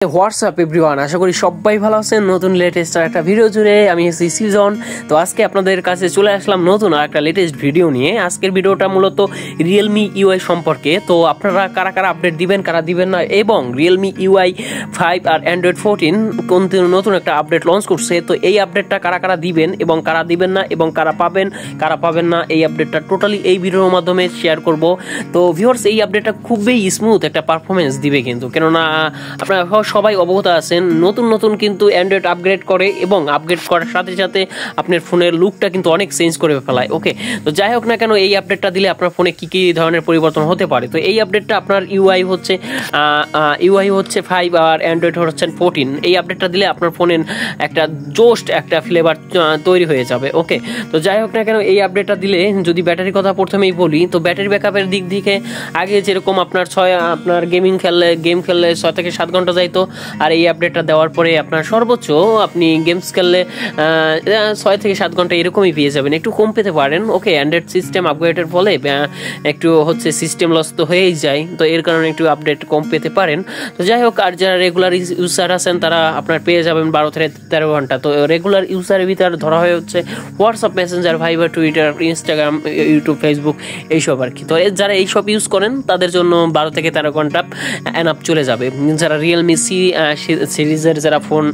WhatsApp everyone, আশা করি সবাই ভালো আছেন। নতুন লেটেস্ট আর একটা ভিডিও জুড়ে আমি সিজন। তো আজকে আপনাদের কাছে চলে আসলাম নতুন আর একটা লেটেস্ট ভিডিও নিয়ে। আজকের ভিডিওটা মূলত রিয়েলমি ইউআই সম্পর্কে। তো আপনারা কারা কারা আপডেট দিবেন, কারা দিবেন না, এবং রিয়েলমি ইউআই 5 আর অ্যান্ড্রয়েড 14 নতুন একটা আপডেট লঞ্চ করছে। তো এই আপডেটটা কারা কারা দিবেন এবং কারা দিবেন না, এবং কারা পাবেন না, এই আপডেটটা টোটালি এই ভিডিওর মাধ্যমে শেয়ার করব। তো ভিউয়ার্স, এই আপডেটটা খুবই স্মুথ একটা পারফরমেন্স দিবে কিন্তু, কেননা আপনারা সবাই অবগত আছেন নতুন কিন্তু অ্যান্ড্রয়েড আপগ্রেড করে, এবং আপগ্রেড করার সাথে সাথে আপনার ফোনের লুকটা কিন্তু অনেক চেঞ্জ করে ফেলায়। ওকে, তো যাই হোক না কেন, এই আপডেটটা দিলে আপনার ফোনে কি কি ধরনের পরিবর্তন হতে পারে। তো এই আপডেটটা আপনার ইউআই হচ্ছে 5 আর অ্যান্ড্রয়েড হচ্ছে 14। এই আপডেটটা দিলে আপনার ফোনের একটা জোস্ট একটা ফ্লেভার তৈরি হয়ে যাবে। ওকে, তো যাই হোক না কেন, এই আপডেটটা দিলে, যদি ব্যাটারির কথা প্রথমেই বলি, তো ব্যাটারি ব্যাকআপের দিক থেকে আগে যেরকম আপনার গেম খেললে 6 থেকে 7 ঘন্টা যাইতো, আর এই আপডেটটা দেওয়ার পরে আপনার সর্বোচ্চ আপনি গেমস খেললে 6 থেকে 7 ঘন্টা এরকমই পেয়ে যাবেন, একটু কম পেতে পারেন। ওকে, অ্যান্ড্রয়েড সিস্টেম আপগ্রেডের ফলে একটু হচ্ছে সিস্টেম লস তো হয়েই যায়, তো এর কারণে একটু আপডেট কম পেতে পারেন। তো যাই হোক, আর যারা রেগুলার ইউজার আছেন তারা আপনার পেয়ে যাবেন 12 থেকে 13 ঘন্টা। তো রেগুলার ইউজারের ভিতরে ধরা হয়ে হচ্ছে WhatsApp, Messenger, Viber, Twitter, Instagram, YouTube, Facebook, এইসব আর কি। তো যারা এইসব ইউজ করেন তাদের জন্য 12 থেকে 13 ঘন্টা এনাফ চলে যাবে। যারা রিয়েলমি সিরিজের যারা ফোন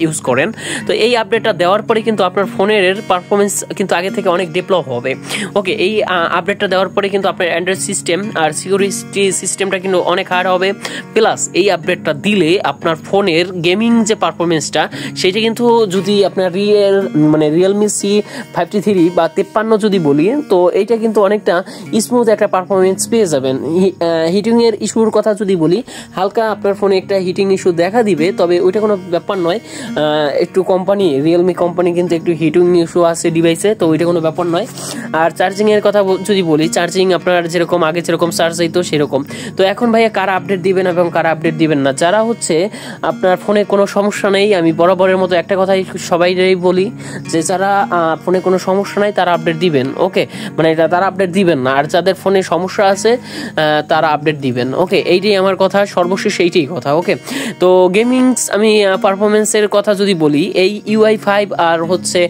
ইউজ করেন, তো এই আপডেটটা দেওয়ার পরে কিন্তু আপনার ফোনের পারফরমেন্স কিন্তু আগে থেকে অনেক ডেভেলপ হবে। ওকে, এই আপডেটটা দেওয়ার পরে কিন্তু আপনার অ্যান্ড্রয়েড সিস্টেম আর সিকিউরিটি সিস্টেমটা কিন্তু অনেক হার্ড হবে। প্লাস এই আপডেটটা দিলে আপনার ফোনের গেমিং যে পারফরমেন্সটা, সেটা কিন্তু যদি আপনার রিয়েলমি C53 বা 53 যদি বলি, তো এইটা কিন্তু অনেকটা স্মুথ একটা পারফরমেন্স পেয়ে যাবেন। হিটিং এর ইস্যুর কথা যদি বলি, হালকা আপনার ফোনে একটা হিটিং ইস্যু দেখা দিবে, তবে ওইটা কোনো ব্যাপার নয়। একটু রিয়েলমি কোম্পানি কিন্তু একটু হিটিং ইস্যু আছে ডিভাইসে, তো ওইটা কোনো ব্যাপার নয়। আর চার্জিং এর কথা যদি বলি, চার্জিং আপনার আগে যেরকম চার্জ হইতো সেরকম। তো এখন ভাইয়া কারা আপডেট দিবেন এবং কারা আপডেট দিবেন না, যারা হচ্ছে আপনার ফোনে কোনো সমস্যা নেই, আমি বরাবরের মতো একটা কথাই সবাইকেই বলি যে যারা ফোনে কোনো সমস্যা নাই তারা আপডেট দিবেন। ওকে, তারা আপডেট দিবেন না, আর যাদের ফোনে সমস্যা আছে তারা আপডেট দিবেন। ওকে, এইটাই আমার কথা, সর্বশেষ এইটাই কথা। ওকে, তো গেমিংস আমি পারফরমেন্সের কথা যদি বলি, এই ইউআই 5 আর হচ্ছে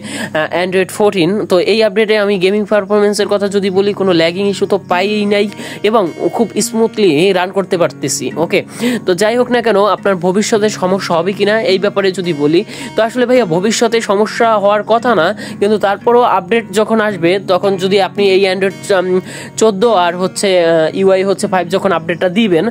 অ্যান্ড্রয়েড 14, তো এই আপডেটে আমি গেমিং পারফরমেন্সের কথা যদি বলি, কোনো ল্যাগিং ইস্যু তো পাই নাই, এবং খুব স্মুথলি রান করতে পারতেছি। ওকে, তো যাই হোক না কেন, আপনার ভবিষ্যতে সমস্যা হবে কিনা এই ব্যাপারে যদি বলি, তো আসলে ভাইয়া ভবিষ্যতে সমস্যা হওয়ার কথা না, কিন্তু তারপরও আপডেট যখন আসবে, তখন যদি আপনি এই অ্যান্ড্রয়েড 14 আর হচ্ছে ইউআই 5 যখন আপডেটটা দিবেন,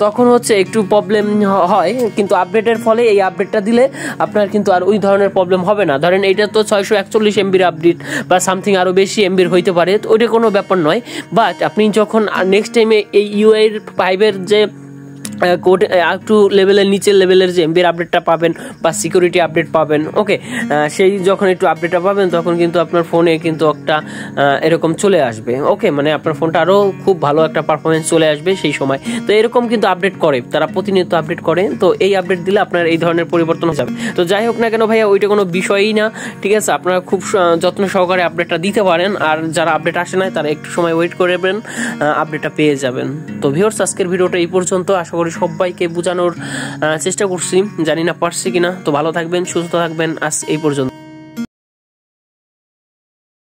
তখন হচ্ছে একটু প্রবলেম হয়, কিন্তু আপডেটের ফলে এই আপডেটটা দিলে আপনার কিন্তু আর ওই ধরনের প্রবলেম হবে না। ধরেন এইটা তো 641 MB আপডেট বা সামথিং আরও বেশি এমবির হইতে পারে, তো ওইটা কোনো ব্যাপার নয়। বাট আপনি যখন নেক্সট টাইমে এই ইউআই 5 যে একটু নিচের লেভেলের যে এমবির আপডেটটা পাবেন বা সিকিউরিটি আপডেট পাবেন, ওকে, সেই যখন একটু আপডেটটা পাবেন, তখন কিন্তু আপনার ফোনে কিন্তু একটা এরকম চলে আসবে। ওকে, আপনার ফোনটা আরও খুব ভালো একটা পারফরমেন্স চলে আসবে সেই সময়। তো এরকম কিন্তু আপডেট করে, তারা প্রতিনিয়ত আপডেট করে। তো এই আপডেট দিলে আপনার এই ধরনের পরিবর্তন হয়ে যাবে। তো যাই হোক না কেন ভাইয়া, ওইটা কোনো বিষয়ই না, ঠিক আছে। আপনারা খুব যত্ন সহকারে আপডেটটা দিতে পারেন, আর যারা আপডেট আসে না তারা একটু সময় ওয়েট করবেন, আপডেটটা পেয়ে যাবেন। তো ভিউয়ার্স, আজকের ভিডিওটা এই পর্যন্ত। আশা করি সবাইকে বোঝানোর চেষ্টা করছি, জানি না পারছি কিনা। তো ভালো থাকবেন, সুস্থ থাকবেন, আজ এই পর্যন্ত।